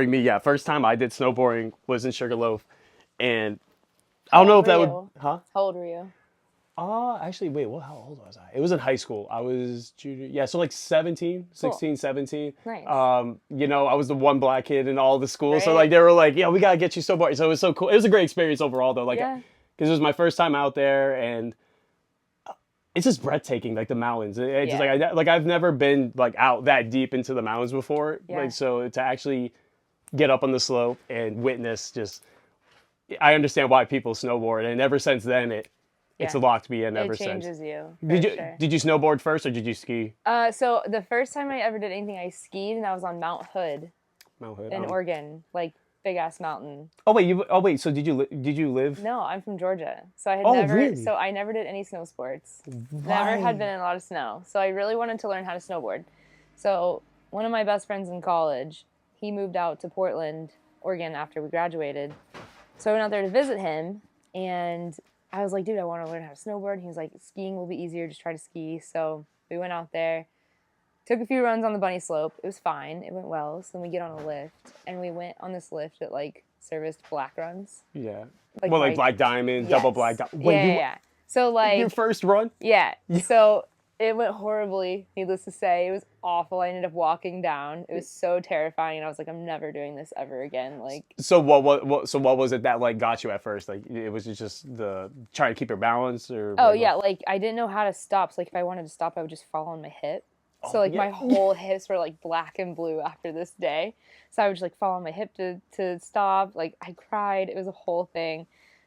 Me, yeah. First time I did snowboarding was in Sugarloaf, and I don't know if that would, huh? How old were you? Actually, wait, how old was I? It was in high school. I was junior, yeah, so like 17, Cool. 16, 17. Nice. I was the one black kid in all the schools, so Right. like they were like, yeah, we gotta get you snowboarding. So it was so cool. It was a great experience overall, though, like, Yeah. because it was my first time out there, and it's just breathtaking, like the mountains. It's just Yeah. like I've never been like out that deep into the mountains before, Yeah. like so to actually get up on the slope and witness just. I understand why people snowboard, and ever since then it's Yeah. locked me in ever It since. changes you. Did you snowboard first or did you ski? So the first time I ever did anything, I skied, and I was on Mount Hood Mount Hood. in Oregon, like big ass mountain. Oh wait. So did you live? No, I'm from Georgia, so I had Oh, never. really? So I never did any snow sports. Wow. Never had been in a lot of snow, so I really wanted to learn how to snowboard. So one of my best friends in college, he moved out to Portland, Oregon after we graduated. So I went out there to visit him, and I was like, dude, I want to learn how to snowboard. He was like, skiing will be easier, just try to ski. So we went out there, took a few runs on the bunny slope. It was fine. It went well. So then we get on a lift, and we went on this lift that like serviced black runs. Yeah. Like Well, like white- Black Diamond, Yes. double Black Diamond. Yeah. So like Your first run? yeah. So it went horribly, needless to say. It was awful. I ended up walking down. It was so terrifying, and I was like, I'm never doing this ever again. Like, So what was it that like got you at first? Like it was just the trying to keep your balance or oh what? yeah, like I didn't know how to stop. So like if I wanted to stop, I would just fall on my hip. So like yeah. my whole hips were like black and blue after this day. So I would just like fall on my hip to stop. Like I cried. It was a whole thing.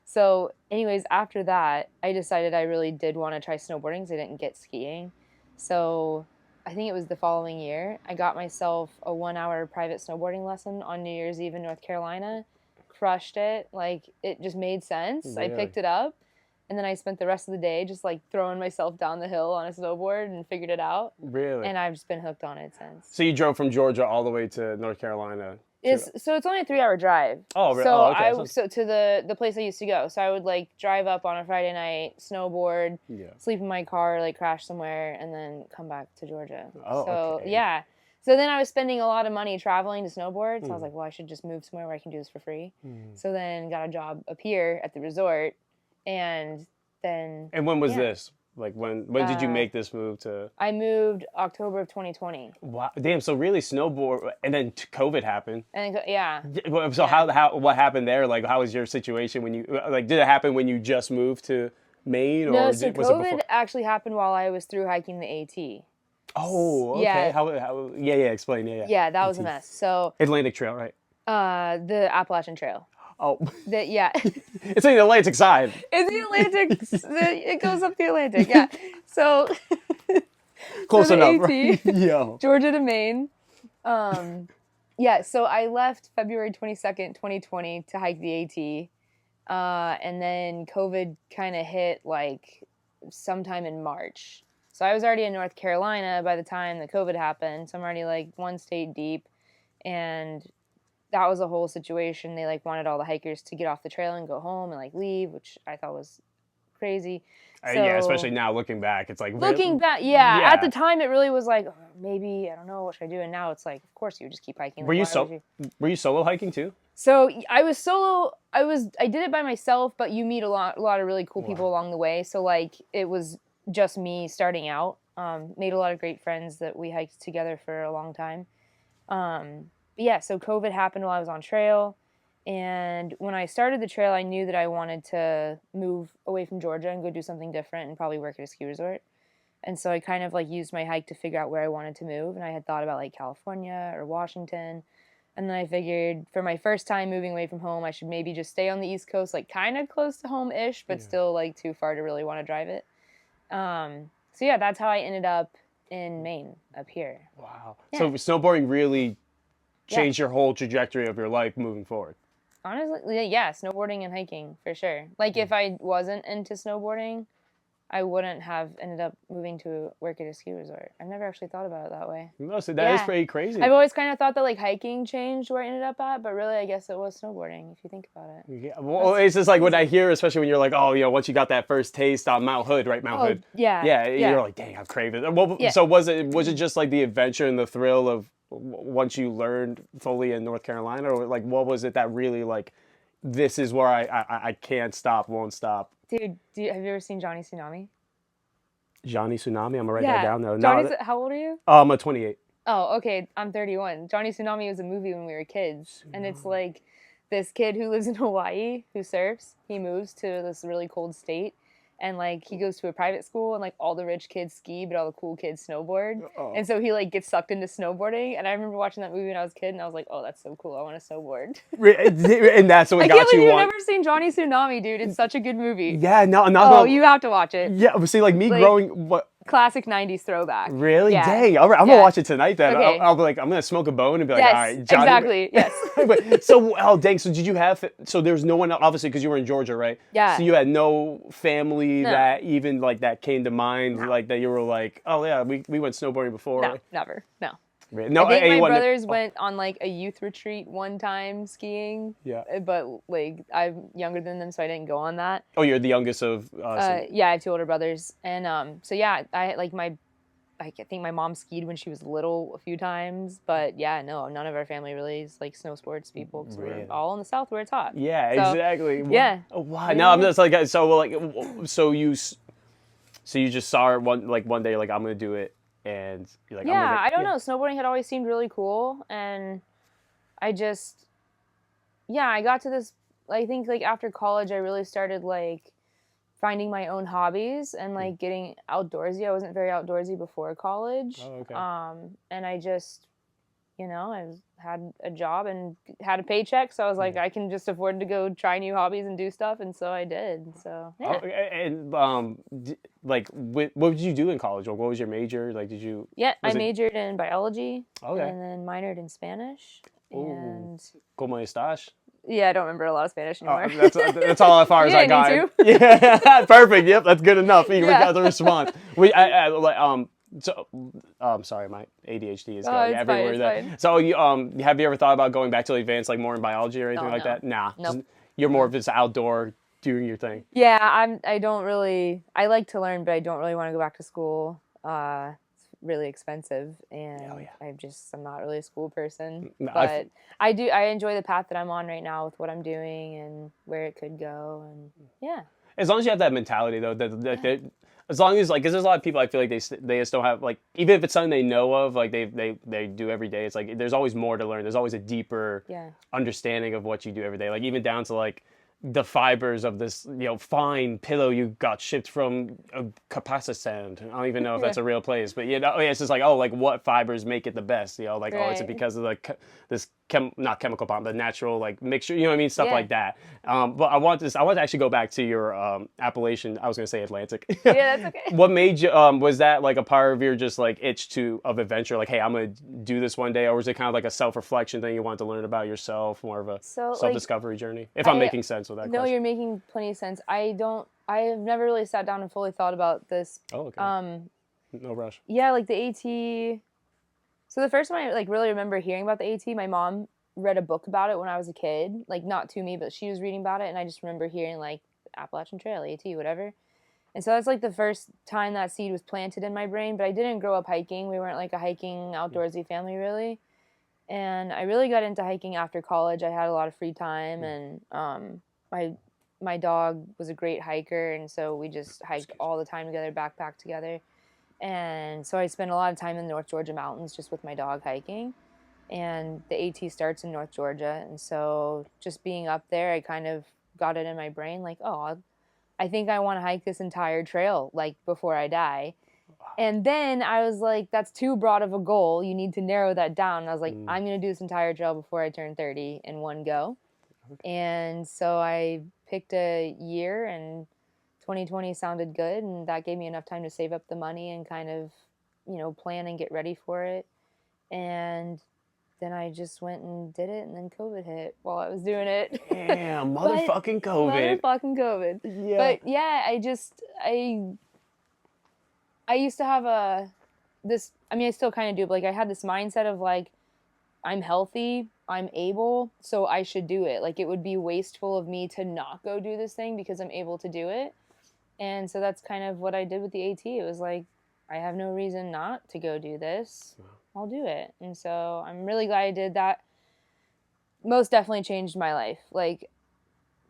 So anyways, after that, I decided I really did want to try snowboarding because I didn't get skiing. So I think it was the following year, I got myself a 1-hour private snowboarding lesson on New Year's Eve in North Carolina. Crushed it. Like it just made sense. I Really? picked it up. And then I spent the rest of the day just like throwing myself down the hill on a snowboard and figured it out. Really? And I've just been hooked on it since. So you drove from Georgia all the way to North Carolina? So it's only a 3-hour drive. Oh, really? So Oh, okay. so to the place I used to go. So I would like drive up on a Friday night, snowboard, Yeah. sleep in my car, like crash somewhere, and then come back to Georgia. Oh, so okay. yeah. So then I was spending a lot of money traveling to snowboard. So I was like, well, I should just move somewhere where I can do this for free. So then got a job up here at the resort, and then And when was yeah. this? Like when did you make this move to? I moved October of 2020. Wow, damn! So really, snowboard, and then COVID happened. And yeah. So how what happened there? Like, how was your situation when you like? Did it happen when you just moved to Maine, or No, was so it before? COVID actually happened while I was through hiking the AT. Oh, okay. Yeah. How? Yeah. Explain. Yeah. Yeah, that was a mess. So Atlantic Trail, right? the Appalachian Trail. Oh, Yeah. it's on the Atlantic side. It's the Atlantic. It goes up the Atlantic. Yeah. So Close the enough. AT. Right? Yeah. Georgia to Maine. Yeah, so I left February 22nd, 2020 to hike the AT. And then COVID kind of hit like sometime in March. So I was already in North Carolina by the time the COVID happened. So I'm already like one state deep. And that was a whole situation. They like wanted all the hikers to get off the trail and go home and like leave, which I thought was crazy. Yeah, especially now looking back, it's like Looking back, Yeah. At the time, it really was like, oh, maybe, I don't know, what should I do? And now it's like, of course, you would just keep hiking. Were Like, you were you solo hiking too? So I was solo. I did it by myself, but you meet a lot of really cool people along the way. So like, it was just me starting out. Made a lot of great friends that we hiked together for a long time. But yeah, so COVID happened while I was on trail. And when I started the trail, I knew that I wanted to move away from Georgia and go do something different and probably work at a ski resort. And so I kind of like used my hike to figure out where I wanted to move. And I had thought about like California or Washington. And then I figured for my first time moving away from home, I should maybe just stay on the East Coast, like kind of close to home-ish, but still like too far to really want to drive it. So yeah, that's how I ended up in Maine, up here. Wow. Yeah. So snowboarding really changed your whole trajectory of your life moving forward. Honestly, yeah, snowboarding and hiking for sure. Like if I wasn't into snowboarding, I wouldn't have ended up moving to work at a ski resort. I've never actually thought about it that way. No, so that is Yeah. pretty crazy. I've always kind of thought that like hiking changed where I ended up at, but really I guess it was snowboarding if you think about it. Yeah, well, it's just like what I hear, especially when you're like, oh, once you got that first taste on Mount Hood, right? Mount Hood. Yeah. Yeah, you're like, dang, I've craved it. Well, Yeah. so was it just like the adventure and the thrill of once you learned fully in North Carolina, or like what was it that really like this is where I can't stop, won't stop? Dude, have you ever seen Johnny Tsunami? Johnny Tsunami. I'm gonna write that Yeah. down though. Johnny's, No, how old are you? I'm a 28. Oh, okay. I'm 31. Johnny Tsunami was a movie when we were kids. And it's like this kid who lives in Hawaii who surfs. He moves to this really cold state. And like he goes to a private school and like all the rich kids ski, but all the cool kids snowboard. Oh. And so he like gets sucked into snowboarding. And I remember watching that movie when I was a kid and I was like, oh, that's so cool. I want to snowboard. And that's what I got can't believe you you've on. never seen Johnny Tsunami, dude. It's such a good movie. Yeah, no, Oh, you have to watch it. Yeah, but see, like me Like, growing, what? Classic 90s throwback. Really? Yeah. Dang. All right, I'm Yeah. gonna watch it tonight then. Okay. I'll be like, I'm gonna smoke a bone and be like, Yes, all right, Johnny. exactly. Yes. But, so, oh, dang. So, did you have? So, there's no one, obviously, because you were in Georgia, right? Yeah. So, you had no family No. that even like that came to mind, No. like that you were like, oh yeah, we went snowboarding before. No, never. No. Right? No, I think my anyone- brothers went on like a youth retreat one time skiing. Yeah. But like I'm younger than them, so I didn't go on that. Oh, you're the youngest of. Yeah, I have two older brothers, and so yeah, I think my mom skied when she was little a few times, but yeah, no, none of our family really is like snow sports people because Really? we're all in the South where it's hot. Yeah, So, exactly. yeah. Oh, wow. No, I'm just like so you just saw it one day, like I'm gonna do it, and you're like, Yeah, I don't know. Snowboarding had always seemed really cool, and I just, yeah, I got to this. I think like after college, I really started like finding my own hobbies and like getting outdoorsy. I wasn't very outdoorsy before college. Oh, okay. And I just, had a job and had a paycheck, so I was like, I can just afford to go try new hobbies and do stuff, and so I did. So yeah. Oh, and like, what did you do in college? Or what was your major? Like, did you? Yeah, I was it- majored in biology, Okay. and then minored in Spanish. And Como estás? yeah, I don't remember a lot of Spanish anymore. That's all as far as You I didn't got. need Yeah, perfect. Yep, that's good enough. You Yeah. got the response. Sorry, my ADHD is going it's fine, everywhere. it's there. fine. So, have you ever thought about going back to advance, like more in biology or anything Oh, like no. that? Nah, Nope. you're more of just outdoor doing your thing. Yeah, I don't really. I like to learn, but I don't really want to go back to school. It's really expensive, and Oh, yeah. I'm not really a school person. No, But I enjoy the path that I'm on right now with what I'm doing and where it could go, and yeah. As long as you have that mentality, though, as long as, like, because there's a lot of people I feel like they just don't have, like, even if it's something they know of, like they do every day, it's like there's always more to learn. There's always a deeper understanding of what you do every day, like even down to like the fibers of this, fine pillow you got shipped from Kazakhstan. I don't even know if that's a real place, but it's just like, like what fibers make it the best, like, oh, is it Right. because of this not chemical bomb, but natural like mixture, you know what I mean, stuff Yeah. like that. But I want to actually go back to your Appalachian. I was gonna say Atlantic. Yeah, that's okay. What made you? Was that like a part of your just like itch of adventure? Like, hey, I'm gonna do this one day, or was it kind of like a self-reflection thing you wanted to learn about yourself, more of a So, like, self-discovery journey? If I'm making sense with that No, question. you're making plenty of sense. I have never really sat down and fully thought about this. Oh, okay. No rush. Yeah, like the AT. So the first time I like really remember hearing about the AT, my mom read a book about it when I was a kid. Like not to me, but she was reading about it, and I just remember hearing like Appalachian Trail, AT, whatever. And so that's like the first time that seed was planted in my brain. But I didn't grow up hiking. We weren't like a hiking outdoorsy family really. And I really got into hiking after college. I had a lot of free time, and my dog was a great hiker, and so we just hiked all the time together, backpacked together. And so I spent a lot of time in the North Georgia mountains just with my dog hiking. And the AT starts in North Georgia, and so just being up there, I kind of got it in my brain, like, I think I want to hike this entire trail, like, before I die. And then I was like, that's too broad of a goal. You need to narrow that down. And I was like, I'm going to do this entire trail before I turn 30 in one go. And so I picked a year, and 2020 sounded good, and that gave me enough time to save up the money and kind of, plan and get ready for it. And then I just went and did it, and then COVID hit while I was doing it. Damn, motherfucking COVID. Motherfucking COVID. Yeah. But yeah, I used to have I still kind of do, but like I had this mindset of like, I'm healthy, I'm able, so I should do it. Like it would be wasteful of me to not go do this thing because I'm able to do it. And so that's kind of what I did with the AT. It was like, I have no reason not to go do this. I'll do it. And so I'm really glad I did that. Most definitely changed my life, like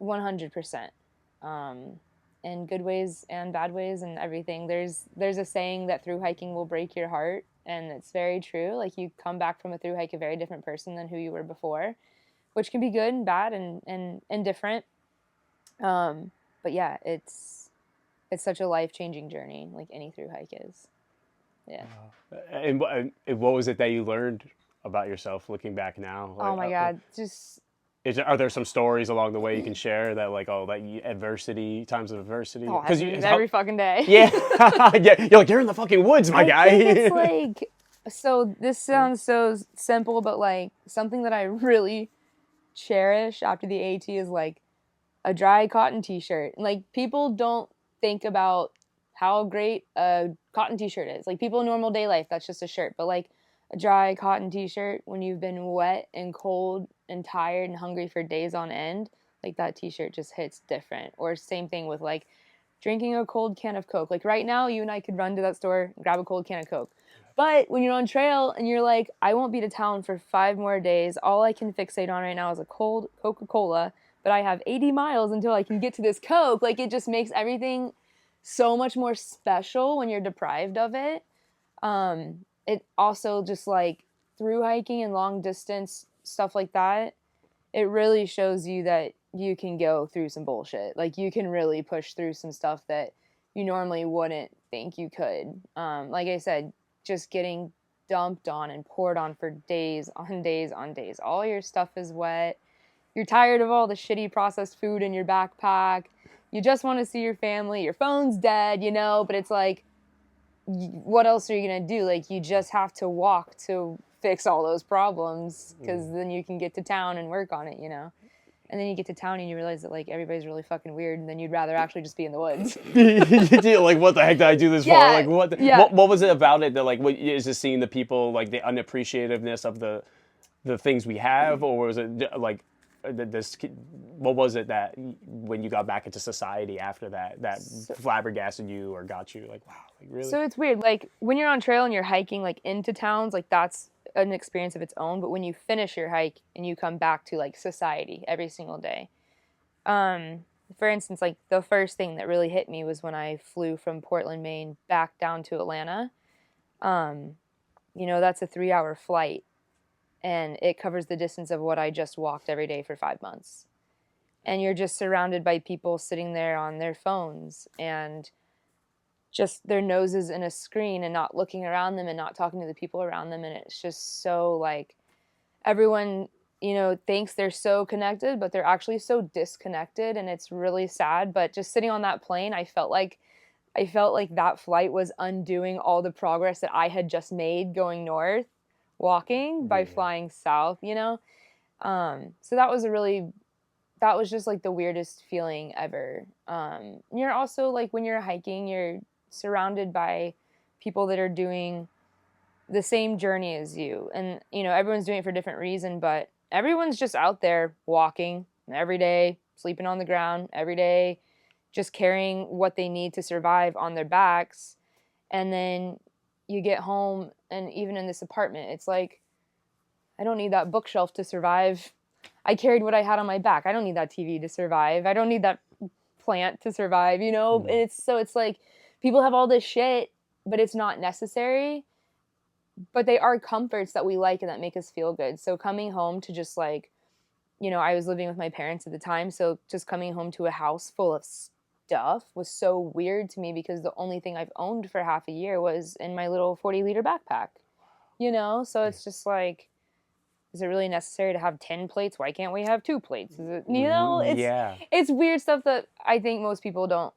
100%. In good ways and bad ways and everything. There's a saying that through hiking will break your heart, and it's very true. Like, you come back from a through hike a very different person than who you were before, which can be good and bad and different. But yeah, it's such a life-changing journey, like any through hike is. Yeah. And what was it that you learned about yourself looking back now? Like, oh my God, just. Are there some stories along the way you can share that, like, adversity, times of adversity? Oh, every fucking day. Yeah. Yeah. You're like, you're in the fucking woods, my guy. It's like, so this sounds so simple, but like something that I really cherish after the AT is like a dry cotton t-shirt. Like, people don't think about how great a cotton t-shirt is. Like, people in normal day life, that's just a shirt. But like a dry cotton t-shirt when you've been wet and cold and tired and hungry for days on end, like that t-shirt just hits different. Or same thing with like drinking a cold can of Coke. Like right now, you and I could run to that store and grab a cold can of Coke. But when you're on trail and you're like, I won't be to town for 5 more days, all I can fixate on right now is a cold Coca-Cola, but I have 80 miles until I can get to this Coke. Like, it just makes everything so much more special when you're deprived of it. It also just like through hiking and long distance stuff like that, it really shows you that you can go through some bullshit. Like, you can really push through some stuff that you normally wouldn't think you could. Like I said, just getting dumped on and poured on for days on days on days. All your stuff is wet. You're tired of all the shitty processed food in your backpack. You just want to see your family. Your phone's dead, you know, but it's like, what else are you going to do? Like, you just have to walk to fix all those problems, because then you can get to town and work on it, you know? And then you get to town and you realize that, like, everybody's really fucking weird, and then you'd rather actually just be in the woods. Like, what the heck did I do this for? Like, what was it about it that, like, is it seeing the people, like, the unappreciativeness of the things we have, or was it, like, what was it that when you got back into society after that flabbergasted you or got you like, wow, like, really? So it's weird. Like, when you're on trail and you're hiking, like, into towns, like, that's an experience of its own. But when you finish your hike and you come back to, like, society every single day, for instance, like, the first thing that really hit me was when I flew from Portland, Maine back down to Atlanta. You know, that's a 3-hour flight, and it covers the distance of what I just walked every day for 5 months. And you're just surrounded by people sitting there on their phones and just their noses in a screen and not looking around them and not talking to the people around them. And it's just so, like, everyone, you know, thinks they're so connected, but they're actually so disconnected, and it's really sad. But just sitting on that plane, I felt like that flight was undoing all the progress that I had just made going north, walking by flying south, you know? So that was just like the weirdest feeling ever. You're also, like, when you're hiking, you're surrounded by people that are doing the same journey as you. And, you know, everyone's doing it for a different reason, but everyone's just out there walking every day, sleeping on the ground every day, just carrying what they need to survive on their backs. And then you get home, and even in this apartment, it's like, I don't need that bookshelf to survive. I carried what I had on my back. I don't need that TV to survive. I don't need that plant to survive, you know? And it's like, people have all this shit, but it's not necessary. But they are comforts that we like and that make us feel good. So coming home to just, like, you know, I was living with my parents at the time, so just coming home to a house full of stuff was so weird to me, because the only thing I've owned for half a year was in my little 40-liter backpack, you know? So it's just like, is it really necessary to have 10 plates? Why can't we have 2 plates? Is it, you know, it's weird stuff that I think most people don't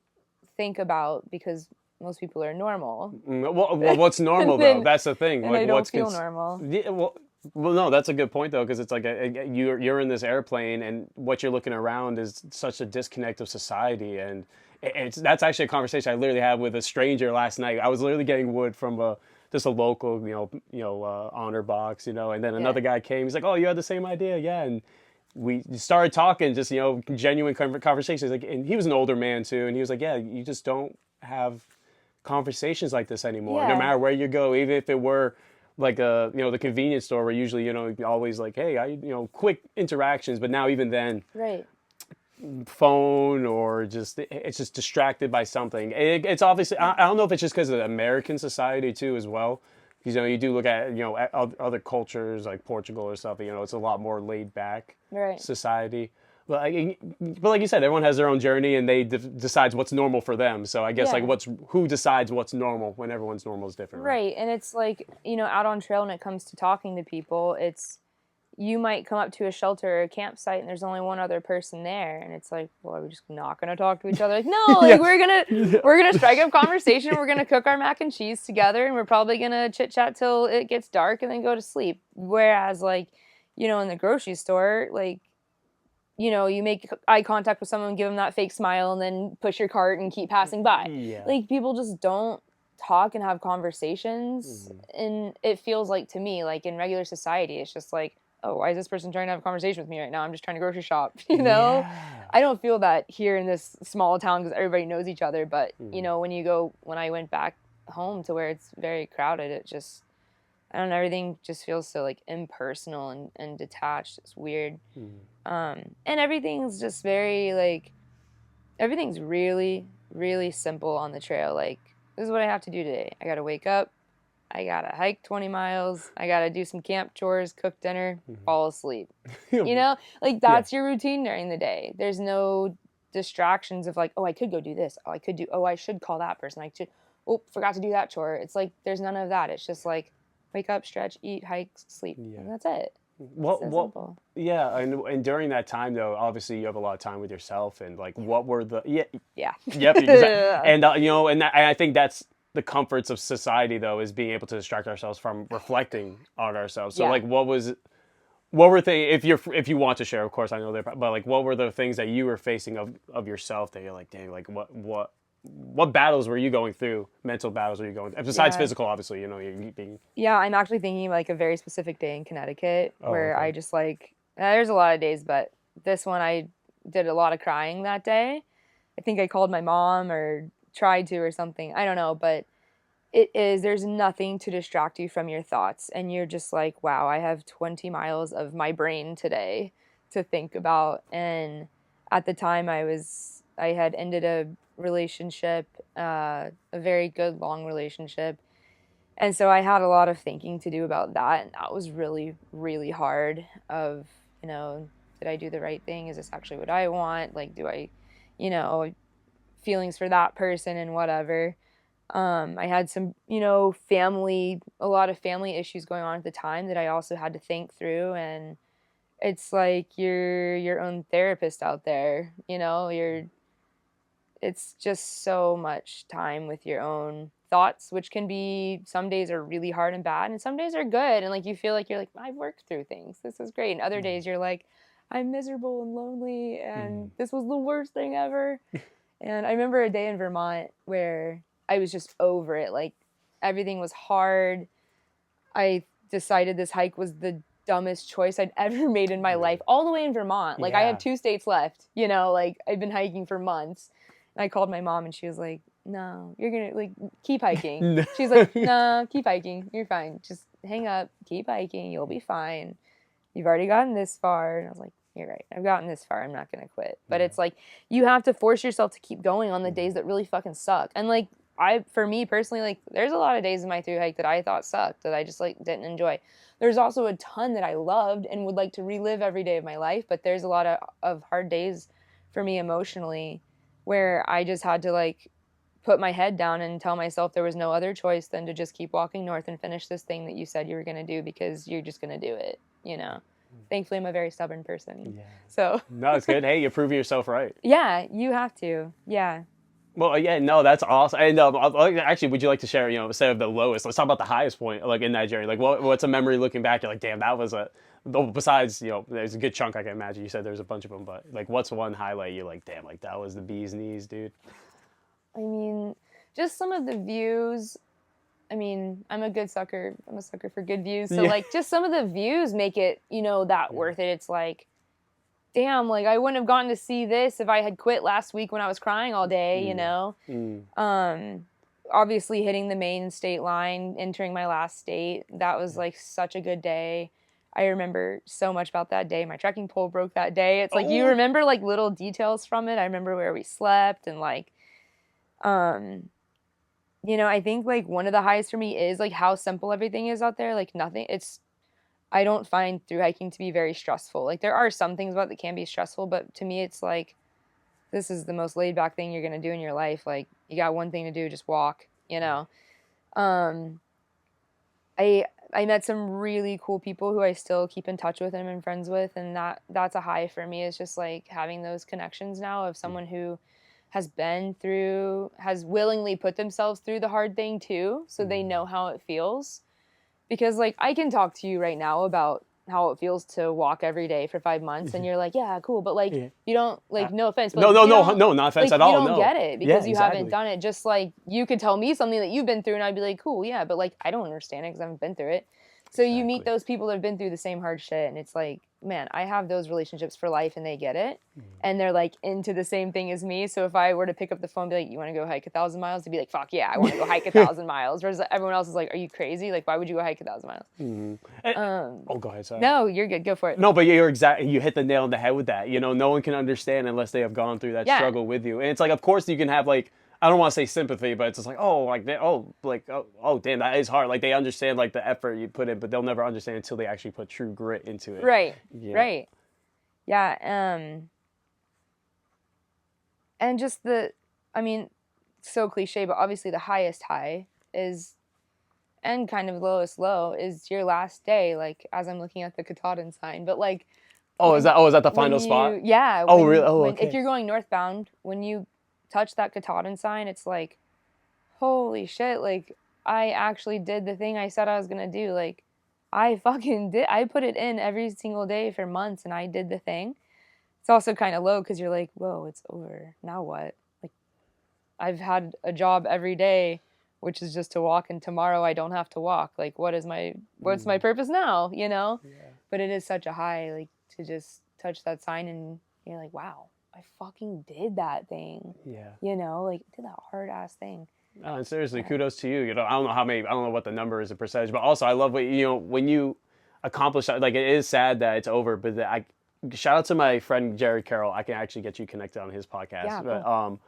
think about, because most people are normal. Well, what's normal though? That's the thing. And like, they don't feel normal. Yeah, well, no, that's a good point though, because it's like you're in this airplane, and what you're looking around is such a disconnect of society, and that's actually a conversation I literally had with a stranger last night. I was literally getting wood from just a local, honor box, you know, and then another guy came. He's like, "Oh, you had the same idea, yeah," and we started talking, just, you know, genuine conversations. Like, and he was an older man too, and he was like, "Yeah, you just don't have conversations like this anymore, no matter where you go, even if it were like the convenience store where usually always like, hey, quick interactions, but now even then, right, phone or it's just distracted by something. It's obviously, I don't know if it's just because of American society too as well, because you do look at at other cultures like Portugal or something, it's a lot more laid back right. society. But like you said, everyone has their own journey and they decides what's normal for them. So I guess like who decides what's normal when everyone's normal is different, right? Right, and it's like, out on trail when it comes to talking to people, you might come up to a shelter or a campsite and there's only one other person there, and it's like, well, are we just not gonna talk to each other? Like, no, like we're gonna strike up conversation, we're gonna cook our mac and cheese together, and we're probably gonna chit chat till it gets dark and then go to sleep. Whereas like, in the grocery store, like, you make eye contact with someone, give them that fake smile, and then push your cart and keep passing by. Yeah. Like, people just don't talk and have conversations, and it feels like to me, like in regular society, it's just like, oh, why is this person trying to have a conversation with me right now? I'm just trying to grocery shop, Yeah. I don't feel that here in this small town because everybody knows each other, but when I went back home to where it's very crowded, it just, I don't know, everything just feels so like impersonal and detached. It's weird. And everything's just very like, everything's really, really simple on the trail. Like, this is what I have to do today. I got to wake up. I got to hike 20 miles. I got to do some camp chores, cook dinner, fall asleep. Like that's your routine during the day. There's no distractions of like, oh, I could go do this. Oh, I should call that person. Forgot to do that chore. It's like, there's none of that. It's just like, wake up, stretch, eat, hike, sleep. Yeah. And that's it. Well, yeah, and during that time though, obviously you have a lot of time with yourself, and like, what were the yep, exactly. And and I think that's the comforts of society though, is being able to distract ourselves from reflecting on ourselves. So like, what were things, if you want to share, of course, I know but like, what were the things that you were facing of yourself that you're like, dang, like what battles were you going through? Mental battles were you going through? Besides physical, obviously, you're being... Yeah, I'm actually thinking like a very specific day in Connecticut where I just like, there's a lot of days, but this one I did a lot of crying that day. I think I called my mom or tried to or something. I don't know, but there's nothing to distract you from your thoughts. And you're just like, wow, I have 20 miles of my brain today to think about. And at the time I had ended a relationship, a very good long relationship, and so I had a lot of thinking to do about that, and that was really, really hard. Of did I do the right thing? Is this actually what I want? Like, do I feelings for that person and whatever. I had some a lot of family issues going on at the time that I also had to think through, and it's like you're your own therapist out there. It's just so much time with your own thoughts, which can be, some days are really hard and bad, and some days are good. And like, you feel like you're like, I've worked through things. This is great. And other days you're like, I'm miserable and lonely and this was the worst thing ever. And I remember a day in Vermont where I was just over it. Like, everything was hard. I decided this hike was the dumbest choice I'd ever made in my life, all the way in Vermont. Like, I have 2 states left, like I've been hiking for months. And I called my mom and she was like, no, you're going to like keep hiking. No. She's like, no, keep hiking. You're fine. Just hang up, keep hiking. You'll be fine. You've already gotten this far. And I was like, you're right. I've gotten this far. I'm not going to quit. But it's like, you have to force yourself to keep going on the days that really fucking suck. And like, for me personally, like, there's a lot of days in my thru hike that I thought sucked, that I just like didn't enjoy. There's also a ton that I loved and would like to relive every day of my life. But there's a lot of hard days for me emotionally where I just had to like put my head down and tell myself there was no other choice than to just keep walking north and finish this thing that you said you were going to do, because you're just going to do it, Thankfully, I'm a very stubborn person. Yeah. So. No, it's good. Hey, you're proving yourself right. Yeah, you have to. Yeah. Well, yeah, no, that's awesome. And actually, would you like to share, instead of the lowest, let's talk about the highest point, like in that journey. Like, what's a memory looking back? You're like, damn, that was besides, there's a good chunk I can imagine. You said there's a bunch of them, but like, what's one highlight you're like, damn, like that was the bee's knees, dude? I mean, just some of the views. I mean, I'm a sucker for good views. So like, just some of the views make it, that worth it. It's like, damn, like I wouldn't have gotten to see this if I had quit last week when I was crying all day, obviously hitting the Maine state line, entering my last state, that was like such a good day. I remember so much about that day. My trekking pole broke that day. It's like you remember like little details from it. I remember where we slept and like, you know, I think like one of the highs for me is like how simple everything is out there. Like nothing, I don't find through hiking to be very stressful. Like there are some things about it that can be stressful, but to me it's like, this is the most laid back thing you're going to do in your life. Like you got one thing to do, just walk, you know? I met some really cool people who I still keep in touch with and I'm friends with. And that's a high for me. It's just like having those connections now of someone who has willingly put themselves through the hard thing too. So they know how it feels. Because like I can talk to you right now about how it feels to walk every day for 5 months and you're like, yeah, cool. But like, you don't like, no offense. But no, not offense like, at all. You don't get it because you haven't done it. Just like you could tell me something that you've been through and I'd be like, cool. Yeah. But like, I don't understand it because I haven't been through it. So you meet those people that have been through the same hard shit. And it's like, man, I have those relationships for life and they get it. And they're like into the same thing as me. So if I were to pick up the phone and be like, you want to go hike 1,000 miles? They'd be like, fuck yeah, I want to go hike 1,000 miles. Whereas everyone else is like, are you crazy? Like, why would you go hike 1,000 miles? Go ahead, sorry. No, you're good. Go for it. No, but you hit the nail on the head with that. You know, no one can understand unless they have gone through that struggle with you. And it's like, of course you can have like, I don't want to say sympathy, but it's just like, damn, that is hard. Like they understand like the effort you put in, but they'll never understand until they actually put true grit into it. Right. Yeah. Right. Yeah. And just so cliche, but obviously the highest high is, and kind of lowest low is your last day. Like as I'm looking at the Katahdin sign, but like, is that the final spot? Yeah. Really? Okay. If you're going northbound, when you touch that Katahdin sign, it's like, holy shit, like I actually did the thing I said I was gonna do. Like I fucking did. I put it in every single day for months and I did the thing. It's also kind of low because you're like, whoa, it's over. Now what? Like I've had a job every day, which is just to walk, and tomorrow I don't have to walk. Like what's my purpose now, you know? Yeah. But it is such a high, like to just touch that sign and you're like, wow, I fucking did that thing. Yeah. You know, like did that hard ass thing. And seriously, kudos to you. You know, I don't know what the number is, a percentage, but also I love what, you know, when you accomplish that, like it is sad that it's over, but shout out to my friend Jared Carroll. I can actually get you connected on his podcast. Yeah, but,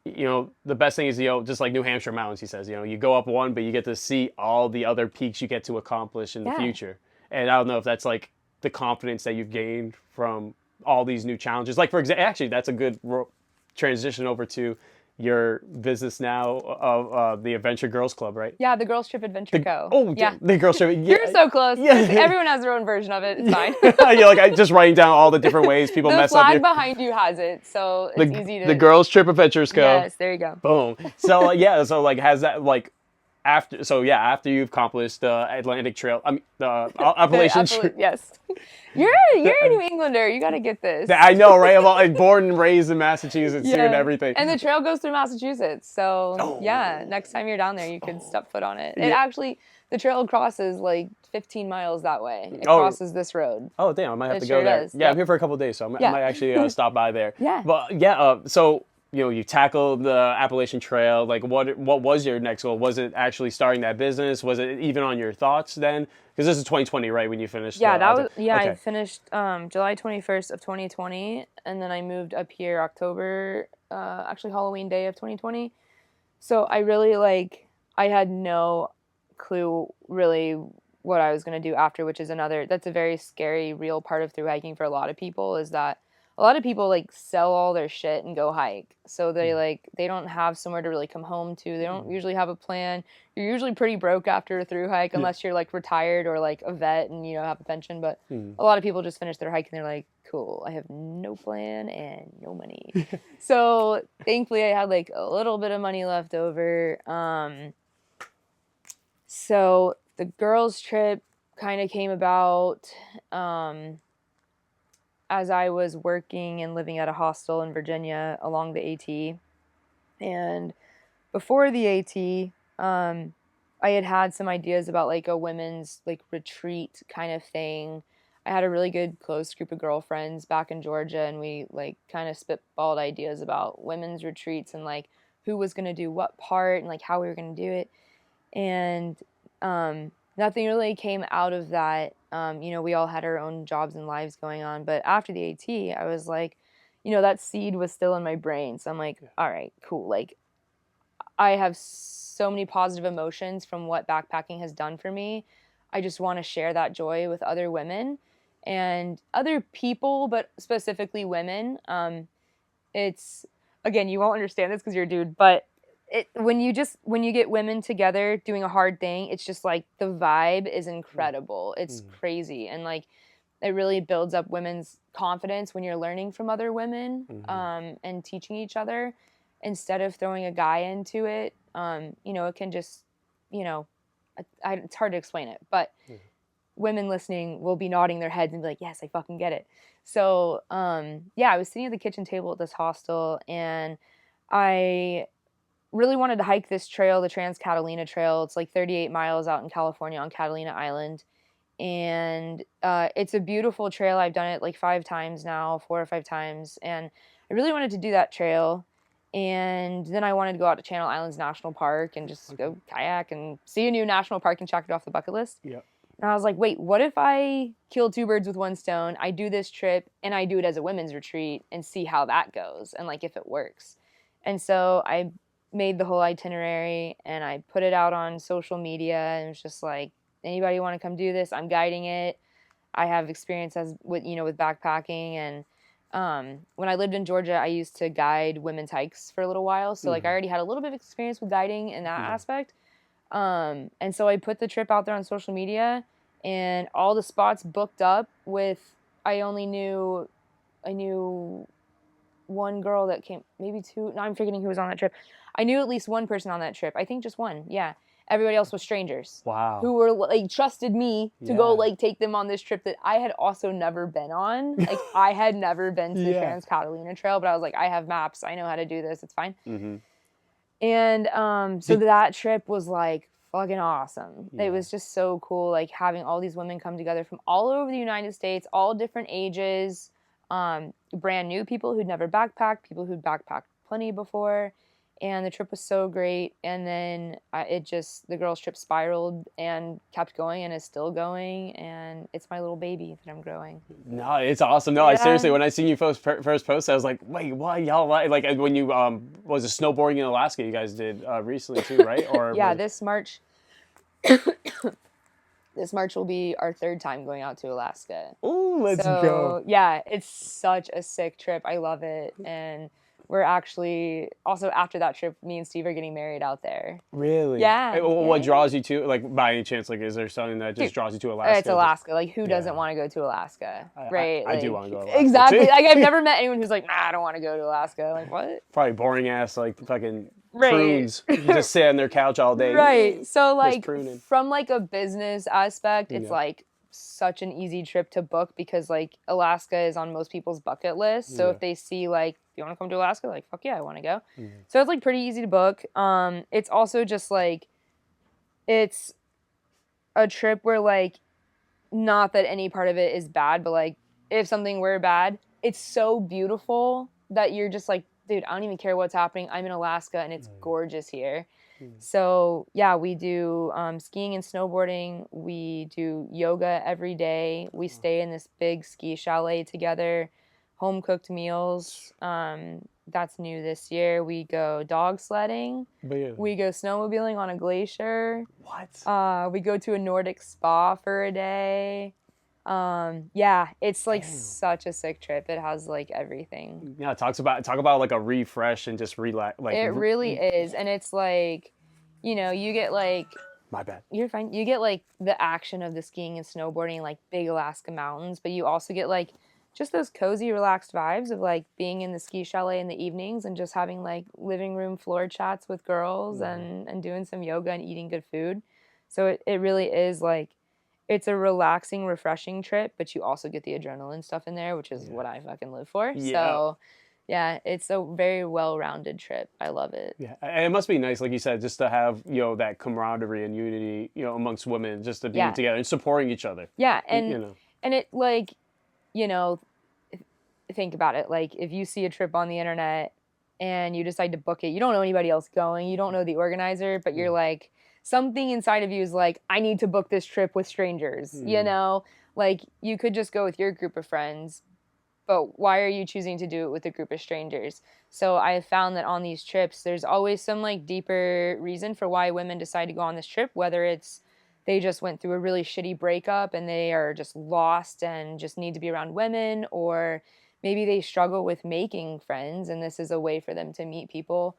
you know, the best thing is, you know, just like New Hampshire mountains, he says, you know, you go up one, but you get to see all the other peaks you get to accomplish in the future. And I don't know if that's like the confidence that you've gained from all these new challenges. Like, for example, actually, that's a good transition over to your business now of the Adventure Girls Club, right? Yeah, the Girls Trip Adventure Co. Oh, yeah. The Girls Trip. Yeah. You're so close. Yeah. Everyone has their own version of it. It's fine. You're like, I'm just writing down all the different ways people mess up. The flag behind you has it, so it's easy to... The Girls Trip Adventures Co. Yes, there you go. Boom. So, so like, has that, like, after you've accomplished the Atlantic Trail, the Appalachian Trail. Yes. You're a New Englander. You got to get this. I know, right? I'm born and raised in Massachusetts too and everything. And the trail goes through Massachusetts. So, next time you're down there, you can step foot on it. The trail crosses like 15 miles that way. It crosses this road. Oh, damn. I might have to go there. Does. Yeah, I'm here for a couple of days, so I might actually stop by there. Yeah. But, so... You know, you tackled the Appalachian Trail. Like, what was your next goal? Was it actually starting that business? Was it even on your thoughts then? Because this is 2020, right? When you finished. Yeah, I finished July 21st of 2020, and then I moved up here October, actually Halloween day of 2020. So I really I had no clue really what I was gonna do after, which is that's a very scary, real part of through hiking for a lot of people, is that a lot of people sell all their shit and go hike. So they they don't have somewhere to really come home to. They don't usually have a plan. You're usually pretty broke after a through hike unless you're retired or a vet and have a pension. But a lot of people just finish their hike and they're like, cool, I have no plan and no money. So thankfully I had a little bit of money left over. So the girls trip kind of came about as I was working and living at a hostel in Virginia along the AT. And before the AT, I had some ideas about a women's retreat kind of thing. I had a really good close group of girlfriends back in Georgia, and we kind of spitballed ideas about women's retreats and who was going to do what part and like how we were going to do it. And nothing really came out of that. We all had our own jobs and lives going on. But after the AT, I was like, that seed was still in my brain. So I'm like, all right, cool. Like, I have so many positive emotions from what backpacking has done for me. I just want to share that joy with other women and other people, but specifically women. It's, again, you won't understand this because you're a dude, but when you get women together doing a hard thing, it's just like the vibe is incredible. It's crazy. And like, it really builds up women's confidence when you're learning from other women, and teaching each other instead of throwing a guy into it. It can just, it's hard to explain it, but women listening will be nodding their heads and be like, yes, I fucking get it. So, I was sitting at the kitchen table at this hostel, and I really wanted to hike this trail, the Trans-Catalina Trail. It's like 38 miles out in California on Catalina Island. And it's a beautiful trail. I've done it like 5 times now, 4 or 5 times. And I really wanted to do that trail. And then I wanted to go out to Channel Islands National Park and just go kayak and see a new national park and check it off the bucket list. Yep. And I was like, wait, what if I kill 2 birds with 1 stone? I do this trip and I do it as a women's retreat and see how that goes and like if it works. And so I made the whole itinerary and I put it out on social media, and it was just like, anybody want to come do this? I'm guiding it. I have experience with backpacking. And when I lived in Georgia, I used to guide women's hikes for a little while. So like I already had a little bit of experience with guiding in that aspect. And so I put the trip out there on social media, and all the spots booked up with, I knew 1 girl that came, maybe 2. No, I'm forgetting who was on that trip. I knew at least 1 person on that trip. I think just 1. Yeah. Everybody else was strangers. Wow. Who were like trusted me to go like take them on this trip that I had also never been on. Like I had never been to the Trans-Catalina Trail, but I was like, I have maps. I know how to do this. It's fine. And so that trip was like fucking awesome. It was just so cool, like having all these women come together from all over the United States, all different ages, brand new people who'd never backpacked, people who'd backpacked plenty before. And the trip was so great. And then the girls' trip spiraled and kept going and is still going. And it's my little baby that I'm growing. No, it's awesome. No, I seriously, when I seen you first post, I was like, wait, what? Y'all like when you, was it snowboarding in Alaska you guys did recently too, right? Or this March, this March will be our 3rd time going out to Alaska. Oh, let's go. Yeah, it's such a sick trip. I love it. And we're actually, also after that trip, me and Steve are getting married out there. Really? Yeah. What draws you to, like, by any chance, like, is there something that just draws you to Alaska? It's Alaska. Like, who doesn't want to go to Alaska? Right? I do want to go to Alaska. Exactly. Like, I've never met anyone who's like, nah, I don't want to go to Alaska. Like, what? Probably boring ass, like, fucking prunes. Just sit on their couch all day. Right. So, like, from, like, a business aspect, it's, like, such an easy trip to book because, like, Alaska is on most people's bucket list. So if they see, like, you want to come to Alaska? Like, fuck yeah, I want to go. So it's, like, pretty easy to book. It's also just, like, it's a trip where, like, not that any part of it is bad, but, like, if something were bad, it's so beautiful that you're just like, dude, I don't even care what's happening. I'm in Alaska and it's gorgeous here. So yeah, we do skiing and snowboarding. We do yoga every day. We stay in this big ski chalet together, home cooked meals. That's new this year. We go dog sledding. We go snowmobiling on a glacier. What? We go to a Nordic spa for a day. Yeah, it's like such a sick trip. It has like everything. Yeah, talk about like a refresh and just relax. Like it really is, and it's like, you know, you get like. My bad. You're fine. You get like the action of the skiing and snowboarding, like big Alaska mountains, but you also get like just those cozy, relaxed vibes of like being in the ski chalet in the evenings and just having like living room floor chats with girls and doing some yoga and eating good food. So it really is like. It's a relaxing, refreshing trip, but you also get the adrenaline stuff in there, which is what I fucking live for. Yeah. So, yeah, it's a very well-rounded trip. I love it. Yeah, and it must be nice, like you said, just to have, you know, that camaraderie and unity, you know, amongst women, just to be together and supporting each other. Yeah, and you know. And it like, you know, think about it. Like, if you see a trip on the internet and you decide to book it. You don't know anybody else going. You don't know the organizer, but you're like, something inside of you is like, I need to book this trip with strangers, you know? Like, you could just go with your group of friends, but why are you choosing to do it with a group of strangers? So I have found that on these trips, there's always some like deeper reason for why women decide to go on this trip, whether it's they just went through a really shitty breakup and they are just lost and just need to be around women, or maybe they struggle with making friends and this is a way for them to meet people.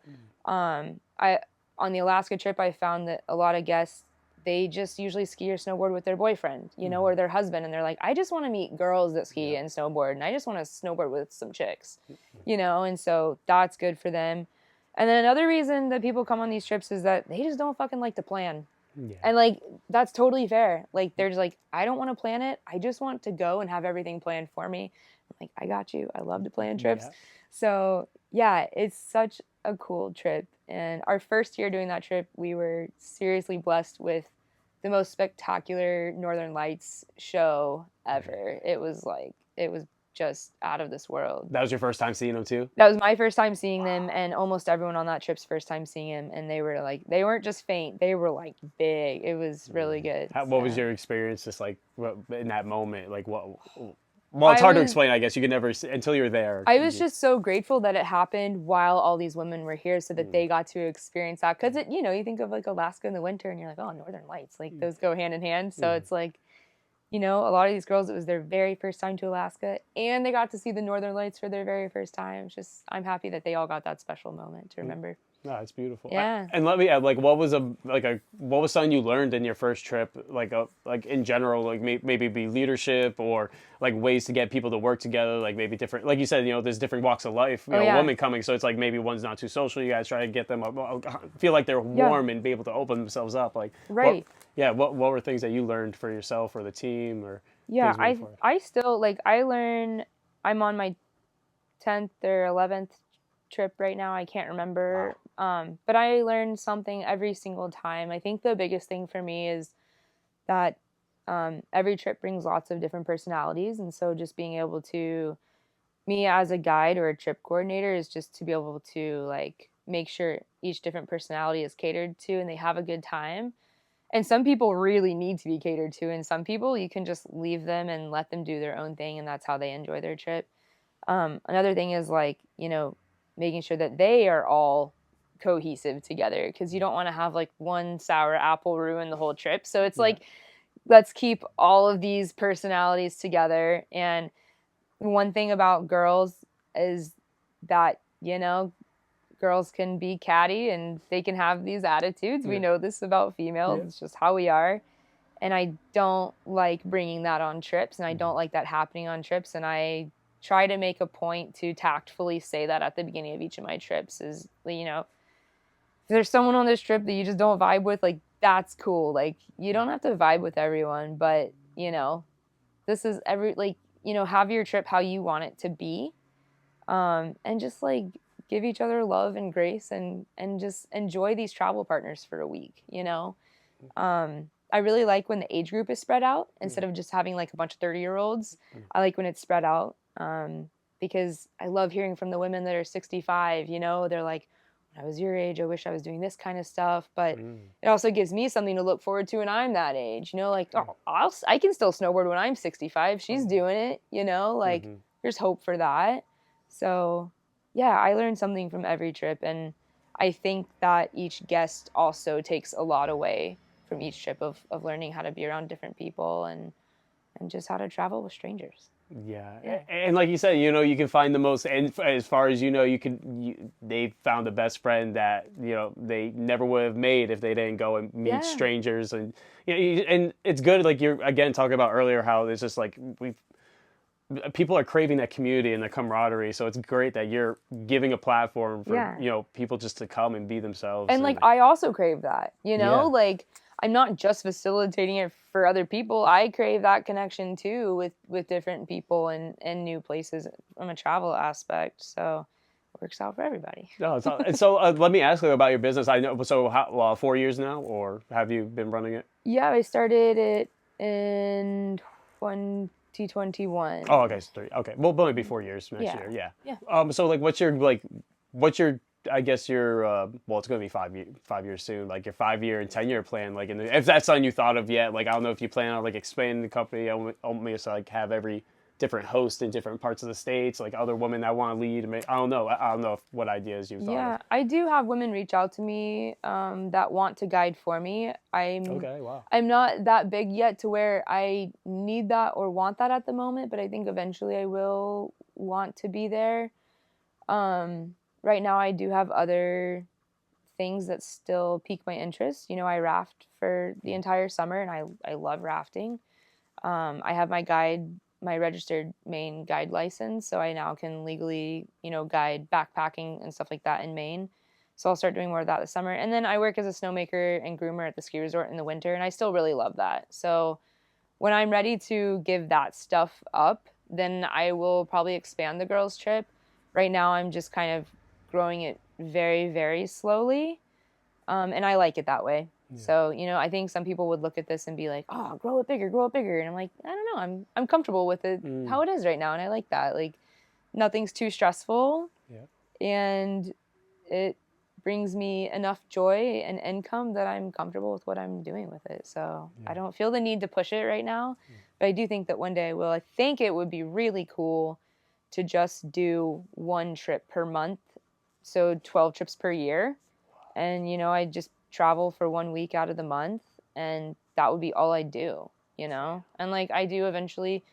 On the Alaska trip, I found that a lot of guests, they just usually ski or snowboard with their boyfriend, you know, or their husband. And they're like, I just want to meet girls that ski and snowboard. And I just want to snowboard with some chicks, you know? And so that's good for them. And then another reason that people come on these trips is that they just don't fucking like to plan. Yeah. And like, that's totally fair. Like, they're just like, I don't want to plan it. I just want to go and have everything planned for me. I'm like, I got you. I love to plan trips. Yeah. So yeah, it's such a cool trip. And our first year doing that trip, we were seriously blessed with the most spectacular Northern Lights show ever. It was just out of this world. That was your first time seeing them too? That was my first time seeing them, and almost everyone on that trip's first time seeing them. And they were like, they weren't just faint, they were like big. It was really good. What was your experience just like in that moment? Like what? Well, it's hard to explain, I guess. You can never, until you're there. I was just so grateful that it happened while all these women were here so that they got to experience that. Because, you know, you think of like Alaska in the winter and you're like, oh, Northern Lights. Like those go hand in hand. So it's like, you know, a lot of these girls, it was their very first time to Alaska. And they got to see the Northern Lights for their very first time. It's just, I'm happy that they all got that special moment to remember. No, it's beautiful. Yeah. And let me add, like, what was something you learned in your first trip, like in general, like maybe be leadership or like ways to get people to work together, like maybe different, like you said, you know, there's different walks of life, you know, women coming, so it's like maybe one's not too social. You guys try to get them feel like they're warm and be able to open themselves up. Like, right. What were things that you learned for yourself or the team or? Yeah, I still like I'm on my 10th or 11th trip right now. I can't remember. Wow. But I learned something every single time. I think the biggest thing for me is that every trip brings lots of different personalities. And so just being able to, me as a guide or a trip coordinator is just to be able to like make sure each different personality is catered to and they have a good time. And some people really need to be catered to. And some people you can just leave them and let them do their own thing. And that's how they enjoy their trip. Another thing is like, you know, making sure that they are all cohesive together, because you don't want to have like one sour apple ruin the whole trip. So it's like, let's keep all of these personalities together. And one thing about girls is that, you know, girls can be catty and they can have these attitudes. We know this about females. It's just how we are. And I don't like bringing that on trips, and I don't like that happening on trips. And I try to make a point to tactfully say that at the beginning of each of my trips is, you know, if there's someone on this trip that you just don't vibe with, like, that's cool. Like, you don't have to vibe with everyone, but, you know, this is you know, have your trip how you want it to be. And just, like, give each other love and grace and just enjoy these travel partners for a week, you know? I really like when the age group is spread out instead of just having, like, a bunch of 30-year-olds. I like when it's spread out because I love hearing from the women that are 65, you know? They're like, when I was your age, I wish I was doing this kind of stuff. But it also gives me something to look forward to when I'm that age. You know, like, oh, I can still snowboard when I'm 65. She's doing it, you know? Like, there's hope for that. So, yeah, I learned something from every trip. And I think that each guest also takes a lot away from each trip of learning how to be around different people and just how to travel with strangers. Yeah. And like you said, you know, you can find the most, and as far as you know, they found the best friend that, you know, they never would have made if they didn't go and meet strangers. And, you know, and it's good, like you're, again, talking about earlier, how it's just like, people are craving that community and the camaraderie. So it's great that you're giving a platform for, you know, people just to come and be themselves. And like, I also crave that, you know, like, I'm not just facilitating it for other people. I crave that connection too with different people and new places from a travel aspect. So it works out for everybody. No, so let me ask you about your business. I know. So 4 years now, or have you been running it? Yeah, I started it in 2021. Oh, okay. So 3. Okay. Well, it'll be 4 years next year. Yeah. So like, what's your like what's your, I guess your, well, it's going to be 5 years soon, like your 5 year and 10 year plan, like, if that's something you thought of yet, like, I don't know if you plan on like expanding the company, almost like have every different host in different parts of the States, like other women that want to lead. I don't know. I don't know what ideas you've thought of. Yeah, I do have women reach out to me that want to guide for me. Okay, wow. I'm not that big yet to where I need that or want that at the moment, but I think eventually I will want to be there. Right now I do have other things that still pique my interest. You know, I raft for the entire summer and I love rafting. I have my registered Maine guide license, so I now can legally, you know, guide backpacking and stuff like that in Maine. So I'll start doing more of that this summer. And then I work as a snowmaker and groomer at the ski resort in the winter, and I still really love that. So when I'm ready to give that stuff up, then I will probably expand the girls' trip. Right now I'm just kind of growing it very, very slowly, and I like it that way. Yeah. So, you know, I think some people would look at this and be like, oh, grow it bigger. And I'm like, I don't know. I'm comfortable with it how it is right now. And I like that. Like, nothing's too stressful. Yeah. And it brings me enough joy and income that I'm comfortable with what I'm doing with it. So yeah. I don't feel the need to push it right now. Yeah. But I do think that one day I will. I think it would be really cool to just do one trip per month. So 12 trips per year. And, you know, I just travel for 1 week out of the month, and that would be all I do, you know? And like, I do eventually,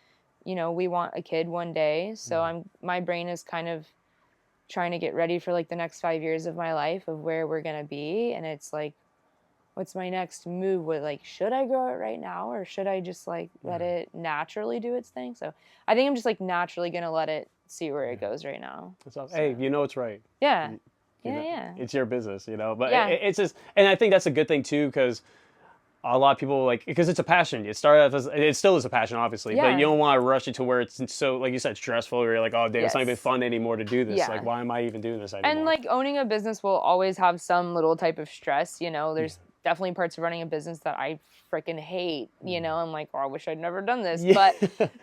you know, we want a kid one day. So my brain is kind of trying to get ready for like the next 5 years of my life of where we're going to be. And it's like, what's my next move? Like, should I grow it right now, or should I just like let it naturally do its thing? So I think I'm just like naturally going to let it see where it goes right now. So. Hey, you know, it's right. Yeah. Yeah. It's your business, you know, but it's just, and I think that's a good thing too, because a lot of people like, because it's a passion. It started off as, it still is a passion, obviously, but you don't want to rush it to where it's so, like you said, stressful, or you're like, oh, damn, it's not even fun anymore to do this. Yeah. Like, why am I even doing this anymore? And like, owning a business will always have some little type of stress, you know. There's definitely parts of running a business that I freaking hate, you know. I'm like, oh, I wish I'd never done this. Yeah.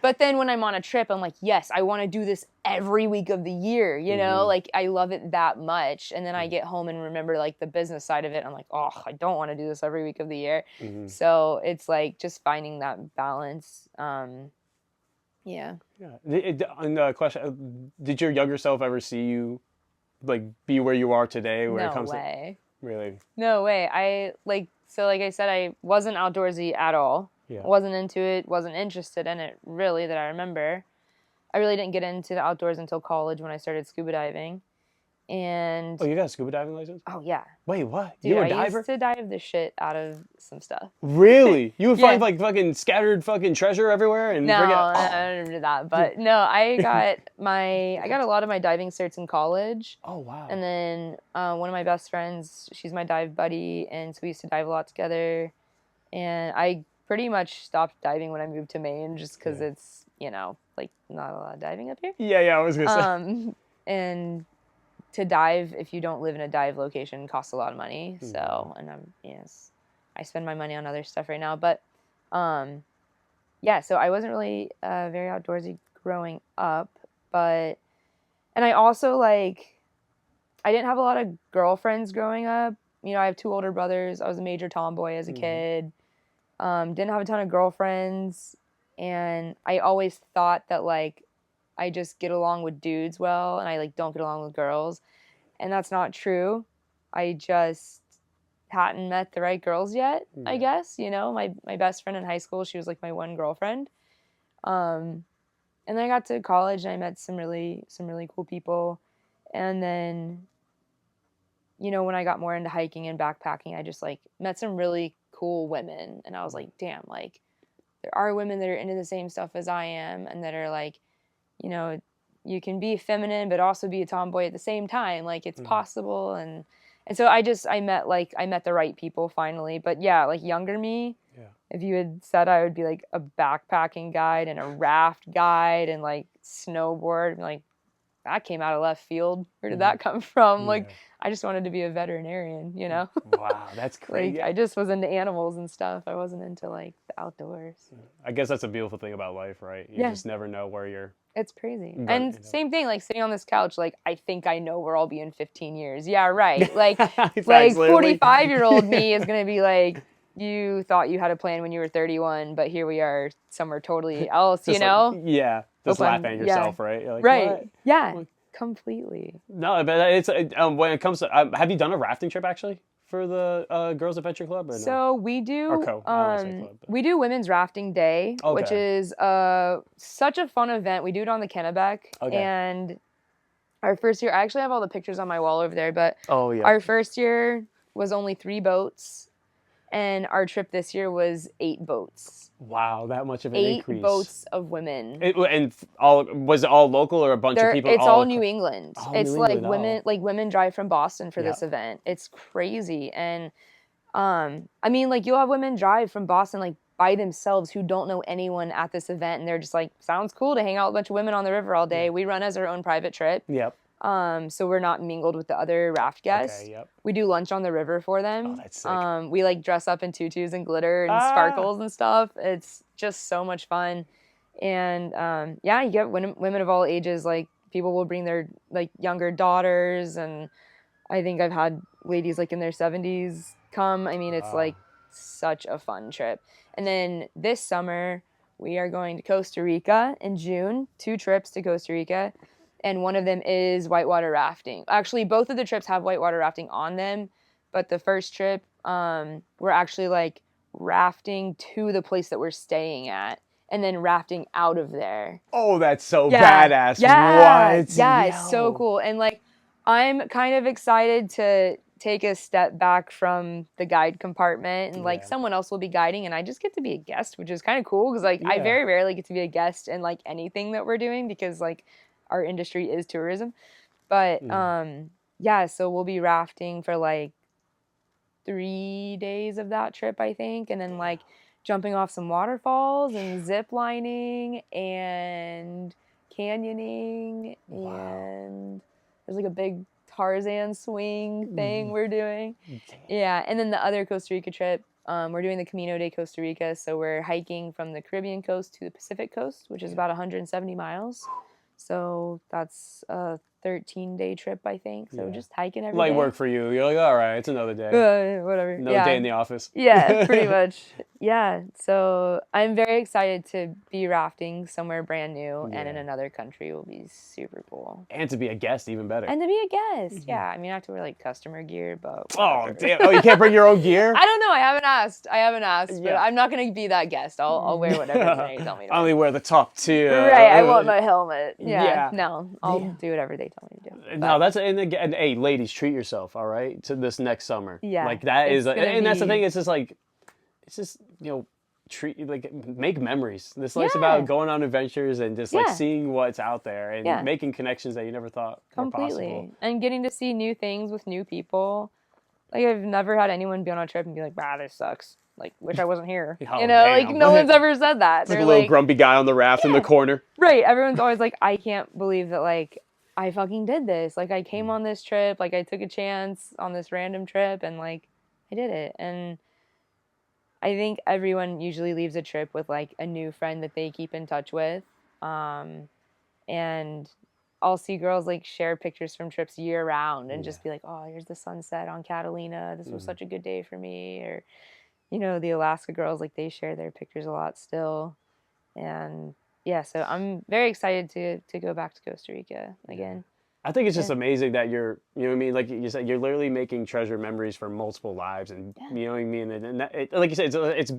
But then when I'm on a trip, I'm like, yes, I want to do this every week of the year, you know. Like, I love it that much. And then I get home and remember like the business side of it. I'm like, oh, I don't want to do this every week of the year. So it's like just finding that balance. Yeah. And the question, did your younger self ever see you like be where you are today where it comes to Really? No way. Like I said, I wasn't outdoorsy at all. Yeah. Wasn't into it, wasn't interested in it really that I remember. I really didn't get into the outdoors until college when I started scuba diving. And oh, you got a scuba diving license? Oh yeah. Wait, what? Dude, you were a diver? I diver? used to dive the shit out of some stuff. Really? You would find like fucking scattered fucking treasure everywhere and no, I didn't do that. But no, I got a lot of my diving certs in college. Oh wow. And then one of my best friends, she's my dive buddy, and so we used to dive a lot together. And I pretty much stopped diving when I moved to Maine, just because it's, you know, like not a lot of diving up here. Yeah, I was gonna say. And to dive, if you don't live in a dive location, costs a lot of money. So, and I spend my money on other stuff right now. But, so I wasn't really very outdoorsy growing up. And I also I didn't have a lot of girlfriends growing up. You know, I have 2 older brothers. I was a major tomboy as a kid. Didn't have a ton of girlfriends. And I always thought that I just get along with dudes well, and I don't get along with girls. And that's not true. I just hadn't met the right girls yet, I guess. You know, my best friend in high school, she was like my one girlfriend. And then I got to college and I met some really cool people. And then, you know, when I got more into hiking and backpacking, I just met some really cool women. And I was like, damn, there are women that are into the same stuff as I am, and that are you know, you can be feminine but also be a tomboy at the same time. It's possible. And so I met the right people finally. But yeah, younger me, if you had said I would be a backpacking guide and a raft guide and snowboard, that came out of left field. Where did that come from? I just wanted to be a veterinarian, you know? Wow, that's crazy. I just was into animals and stuff. I wasn't into the outdoors. I guess that's a beautiful thing about life, right? You just never know where you're It's crazy. And same thing, like sitting on this couch, like I think I know where I'll be in 15 years. Yeah, right. Like 45-year-old me is gonna be like, you thought you had a plan when you were 31, but here we are somewhere totally else, you know? Like, yeah. Just laughing at yourself, right? You're like, right. What? Yeah. Like, completely. No, but it's when it comes to have you done a rafting trip actually for the Girls Adventure Club? Or no? So we do club, we do Women's Rafting Day, which is such a fun event. We do it on the Kennebec, and our first year, I actually have all the pictures on my wall over there, but our first year was only 3 boats, and our trip this year was 8 boats. Wow, that much of an increase. 8 boats of women. And was it all local or a bunch of people? It's all New England. It's like women drive from Boston for this event. It's crazy. And I mean, like you'll have women drive from Boston like by themselves who don't know anyone at this event, and they're just like, sounds cool to hang out with a bunch of women on the river all day. We run as our own private trip. Yep. So we're not mingled with the other raft guests. Okay, yep. We do lunch on the river for them. Oh, that's sick. We like dress up in tutus and glitter and sparkles and stuff. It's just so much fun. And you get women of all ages. Like people will bring their like younger daughters, and I think I've had ladies like in their 70s come. I mean, it's like such a fun trip. And then this summer we are going to Costa Rica in June. 2 trips to Costa Rica. And one of them is whitewater rafting. Actually, both of the trips have whitewater rafting on them. But the first trip, we're actually like rafting to the place that we're staying at and then rafting out of there. Oh, that's so badass. Yeah. What? Yeah, it's so cool. And like, I'm kind of excited to take a step back from the guide compartment and like someone else will be guiding and I just get to be a guest, which is kind of cool because like I very rarely get to be a guest in like anything that we're doing because like our industry is tourism. But so we'll be rafting for like 3 days of that trip, I think, and then like jumping off some waterfalls and zip lining and canyoning and there's like a big Tarzan swing thing we're doing. Yeah, and then the other Costa Rica trip, we're doing the Camino de Costa Rica, so we're hiking from the Caribbean coast to the Pacific coast, which is about 170 miles. So that's a 13-day trip, I think. So just hiking every day. Light work for you. You're like, all right, it's another day. Whatever. Another day in the office. Yeah, pretty much. Yeah. So I'm very excited to be rafting somewhere brand new and in another country will be super cool. And to be a guest, even better. And to be a guest. Yeah. I mean, I have to wear like customer gear, but whatever. Oh, damn. Oh, you can't bring your own gear? I don't know. I haven't asked, but I'm not going to be that guest. I'll wear whatever you tell me to. I only wear the top 2. Right. I want my helmet. Yeah. No, I'll do whatever they tell me to do. No, that's and again, hey, ladies, treat yourself, all right, to this next summer. Yeah, like that is, and that's the thing. It's just make memories. This life's about going on adventures and just like seeing what's out there and making connections that you never thought were possible. And getting to see new things with new people. Like I've never had anyone be on a trip and be like, "Wow, this sucks." Like, wish I wasn't here. Like no one's ever said that. They're like a little grumpy guy on the raft in the corner. Right. Everyone's always like, I can't believe that like I fucking did this. Like I came on this trip, like I took a chance on this random trip and like I did it. And I think everyone usually leaves a trip with like a new friend that they keep in touch with. And I'll see girls like share pictures from trips year round and just be like, oh, here's the sunset on Catalina. This was such a good day for me. Or, you know, the Alaska girls, like they share their pictures a lot still. And yeah, so I'm very excited to go back to Costa Rica again. I think it's just amazing that you're, you know what I mean? Like you said, you're literally making treasure memories for multiple lives. And you know what I mean? And that, like you said, it's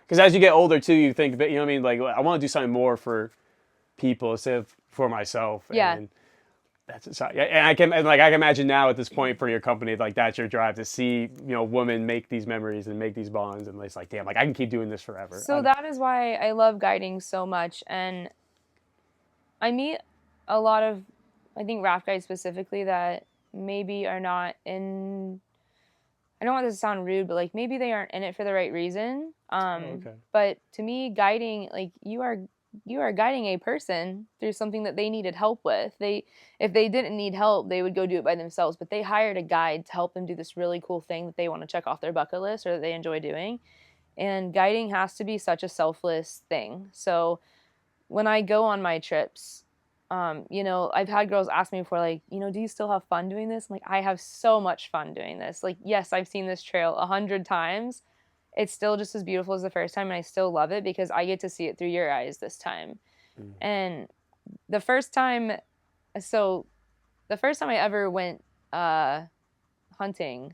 because as you get older too, you think, you know what I mean? Like I want to do something more for people instead of for myself. Yeah. And that's and I can imagine now at this point for your company, like that's your drive to see, you know, women make these memories and make these bonds. And it's like, damn, like I can keep doing this forever. So that is why I love guiding so much. And I meet a lot of, I think raft guides specifically that maybe are not in, I don't want this to sound rude, but like maybe they aren't in it for the right reason. But to me, guiding, like you are guiding a person through something that they needed help with. If they didn't need help, they would go do it by themselves, but they hired a guide to help them do this really cool thing that they want to check off their bucket list or that they enjoy doing. And guiding has to be such a selfless thing. So when I go on my trips, you know, I've had girls ask me before, like, you know, do you still have fun doing this? I'm like, I have so much fun doing this. Like, yes, I've seen this trail 100 times. It's still just as beautiful as the first time, and I still love it because I get to see it through your eyes this time. And the first time I ever went hunting,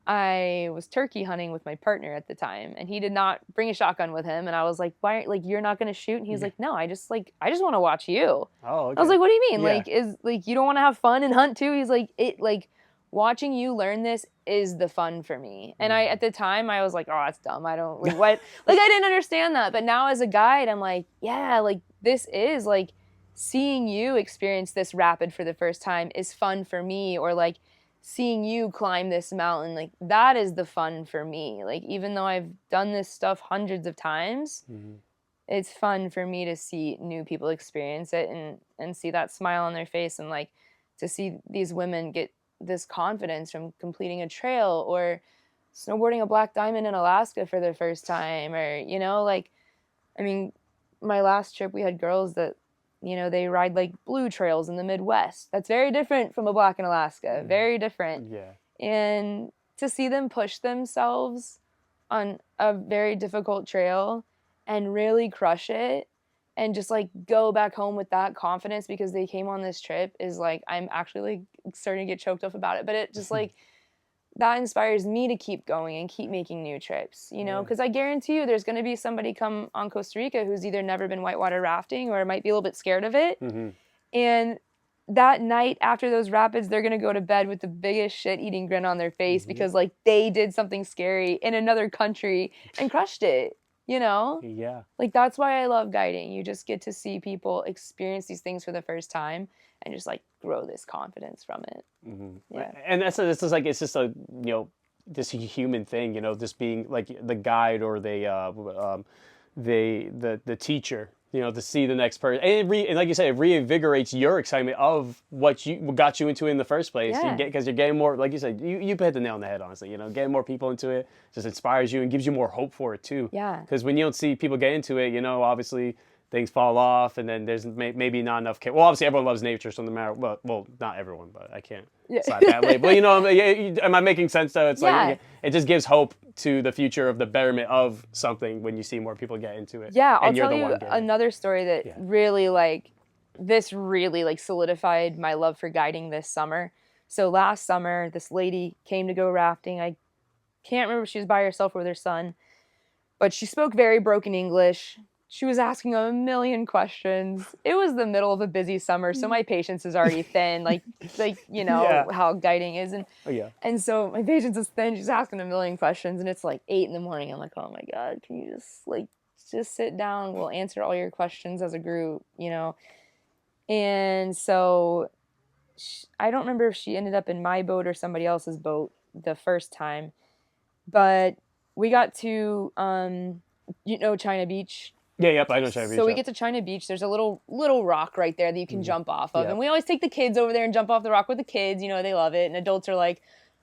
I was turkey hunting with my partner at the time, and he did not bring a shotgun with him. And I was like, "Why? Like, you're not going to shoot?" And he was like, "No, I just want to watch you." Oh, okay. I was like, "What do you mean? Yeah. Like you don't want to have fun and hunt too?" He's like, watching you learn this is the fun for me. And at the time I was like, "Oh, that's dumb. I don't like what." Like, I didn't understand that. But now as a guide, I'm like, yeah, like this is like seeing you experience this rapid for the first time is fun for me, or like seeing you climb this mountain, like that is the fun for me. Like, even though I've done this stuff hundreds of times, it's fun for me to see new people experience it and see that smile on their face, and like to see these women get this confidence from completing a trail or snowboarding a black diamond in Alaska for the first time, or, you know, like, I mean, my last trip we had girls that, you know, they ride like blue trails in the Midwest. That's very different from a black in Alaska. Very different. Yeah. And to see them push themselves on a very difficult trail and really crush it and just like go back home with that confidence because they came on this trip is like, I'm actually like starting to get choked up about it. But it just like, that inspires me to keep going and keep making new trips, you know, because I guarantee you there's going to be somebody come on Costa Rica who's either never been whitewater rafting or might be a little bit scared of it. And that night after those rapids, they're going to go to bed with the biggest shit-eating grin on their face because like they did something scary in another country and crushed it, you know? Yeah. Like, that's why I love guiding. You just get to see people experience these things for the first time and just like grow this confidence from it. Yeah. And it's just like, it's just a, you know, this human thing, you know, just being like the guide or the teacher, you know, to see the next person. And like you said, it reinvigorates your excitement of what got you into it in the first place. Yeah. Because you're getting more, like you said, you hit the nail on the head, honestly. You know, getting more people into it just inspires you and gives you more hope for it too. Yeah. Because when you don't see people get into it, you know, obviously things fall off, and then there's maybe not enough care. Well, obviously everyone loves nature, so no matter, well, not everyone, but I can't slap that way. But, you know, am I making sense though? It's like, it just gives hope to the future of the betterment of something when you see more people get into it. Yeah, and I'll tell you another story that really solidified my love for guiding this summer. So last summer, this lady came to go rafting. I can't remember if she was by herself or with her son, but she spoke very broken English. She was asking a million questions. It was the middle of a busy summer, so my patience is already thin, like you know how guiding is, and so my patience is thin. She's asking a million questions, and it's like 8 a.m. I'm like, oh my God, can you just sit down? We'll answer all your questions as a group, you know. And so I don't remember if she ended up in my boat or somebody else's boat the first time, but we got to you know, China Beach. Yeah, I know China Beach. So we get to China Beach. There's a little rock right there that you can jump off of. And we always take the kids over there and jump off the rock with the kids. You know, they love it. And adults are like,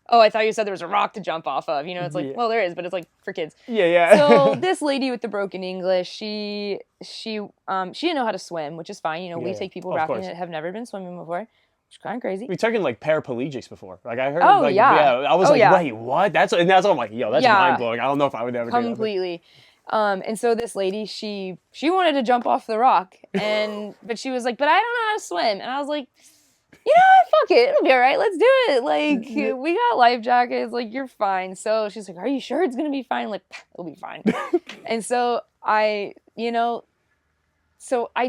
oh, I thought you said there was a rock to jump off of. You know, it's like, well, there is, but it's like for kids. Yeah. So this lady with the broken English, she didn't know how to swim, which is fine. You know, we take people rafting that have never been swimming before. Which is kind of crazy. We're talking like paraplegics before. Like I heard. Oh, like, yeah. I was wait, what? That's what I'm like, yo, that's mind blowing. I don't know if I would ever completely. And so this lady, she wanted to jump off the rock, but she was like, but I don't know how to swim. And I was like, you know what, fuck it, it'll be all right, let's do it. Like, we got life jackets, like, you're fine. So she's like, are you sure it's gonna be fine? Like, it'll be fine. And so I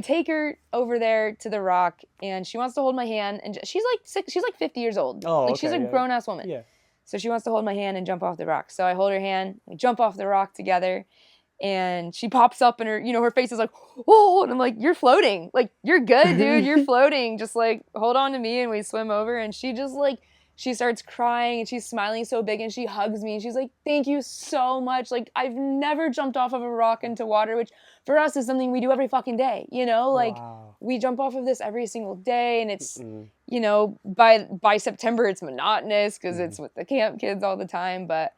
take her over there to the rock, and she wants to hold my hand, and she's like 50 years old. Oh, like, okay, she's a grown-ass woman. Yeah. So she wants to hold my hand and jump off the rock. So I hold her hand, we jump off the rock together, and she pops up, and her face is like, whoa, and I'm like, you're floating. Like, you're good, dude, you're floating. Just like, hold on to me, and we swim over, and she just like, she starts crying, and she's smiling so big, and she hugs me, and she's like, thank you so much. Like, I've never jumped off of a rock into water, which for us is something we do every fucking day, you know? Like, we jump off of this every single day, and it's, you know, by September, it's monotonous, because it's with the camp kids all the time, but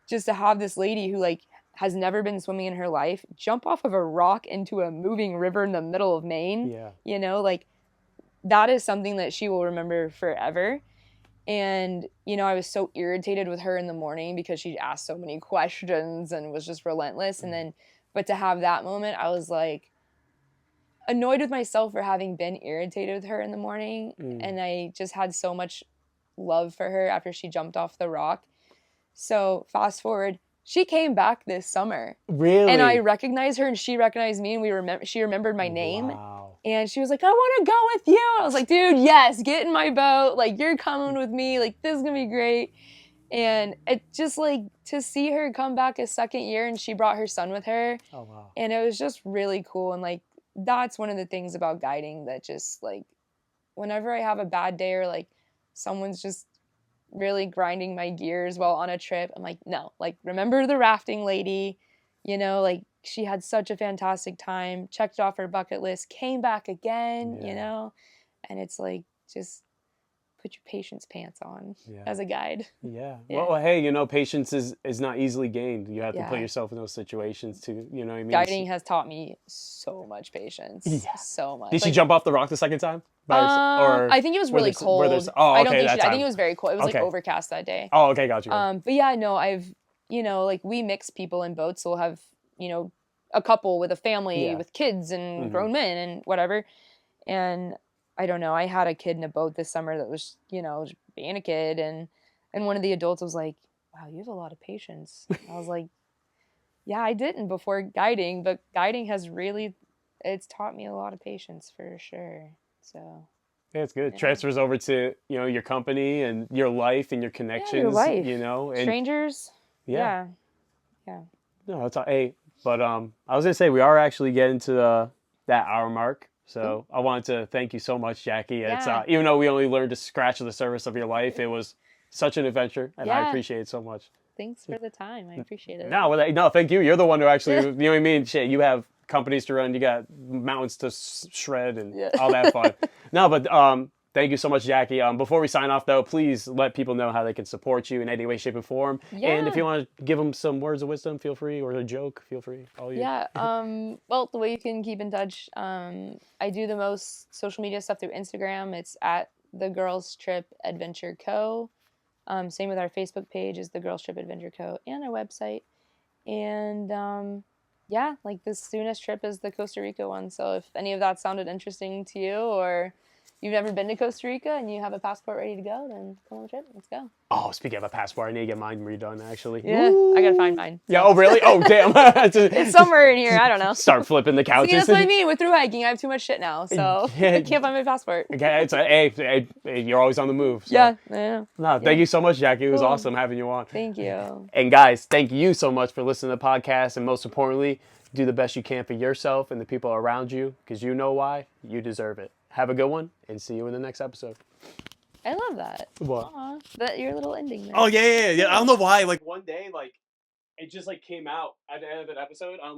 just to have this lady who, like, has never been swimming in her life, jump off of a rock into a moving river in the middle of Maine. Yeah. You know, like that is something that she will remember forever. And, you know, I was so irritated with her in the morning because she asked so many questions and was just relentless. And then, but to have that moment, I was like annoyed with myself for having been irritated with her in the morning. And I just had so much love for her after she jumped off the rock. So fast forward, she came back this summer. Really? And I recognized her and she recognized me and she remembered my name. Wow. And she was like, I want to go with you. I was like, dude, yes, get in my boat. Like, you're coming with me. Like, this is going to be great. And it just like to see her come back a second year and she brought her son with her. Oh, wow. And it was just really cool. And like, that's one of the things about guiding that just like, whenever I have a bad day or like someone's just really grinding my gears while on a trip, I'm like, no, like, remember the rafting lady, you know, like she had such a fantastic time, checked off her bucket list, came back again, you know, and it's like, just put your patience pants on as a guide. Yeah. Well, hey, you know, patience is not easily gained. You have to put yourself in those situations too, you know what I mean? Guiding has taught me so much patience. Yeah. So much. Did she jump off the rock the second time? Or I think it was really cold. I don't think I think it was very cold. It was like overcast that day. Oh, okay, got you. But yeah, no, I've, you know, like we mix people in boats. So we'll have, you know, a couple with a family with kids and grown men and whatever. And I don't know, I had a kid in a boat this summer that was, you know, just being a kid. And one of the adults was like, wow, you have a lot of patience. I was like, yeah, I didn't before guiding, but guiding has really, it's taught me a lot of patience for sure. So yeah, it's good. Transfers over to, you know, your company and your life and your connections. Yeah, your life. You know, and strangers. Yeah. No, it's hey, but I was gonna say we are actually getting to that hour mark. So I wanted to thank you so much, Jackie. It's even though we only learned to scratch the surface of your life, it was such an adventure, and I appreciate it so much. Thanks for the time. I appreciate it. No, thank you. You're the one who actually, you know what I mean? Shit, you have companies to run, you got mountains to shred and all that fun. No, but thank you so much, Jackie. Before we sign off, though, please let people know how they can support you in any way, shape, or form. Yeah. And if you want to give them some words of wisdom, feel free, or a joke, feel free. All you. Yeah. Well, the way you can keep in touch, I do the most social media stuff through Instagram. It's at The Girls Trip Adventure Co. Same with our Facebook page is The Girls Trip Adventure Co. and our website. And yeah, like the soonest trip is the Costa Rica one. So if any of that sounded interesting to you, or you've never been to Costa Rica and you have a passport ready to go, then come on the trip. Let's go. Oh, speaking of a passport, I need to get mine redone, actually. Yeah, I got to find mine. So. Yeah, oh, really? Oh, damn. It's somewhere in here. I don't know. Start flipping the couches. See, that's what I mean. With through hiking, I have too much shit now, so I can't find my passport. Okay, hey, you're always on the move. So. Yeah. No, thank you so much, Jackie. It was awesome having you on. Thank you. And guys, thank you so much for listening to the podcast. And most importantly, do the best you can for yourself and the people around you, because you know why. You deserve it. Have a good one, and see you in the next episode. I love that. What? That your little ending there. Oh, yeah. I don't know why. Like, one day, like, it just, like, came out at the end of an episode.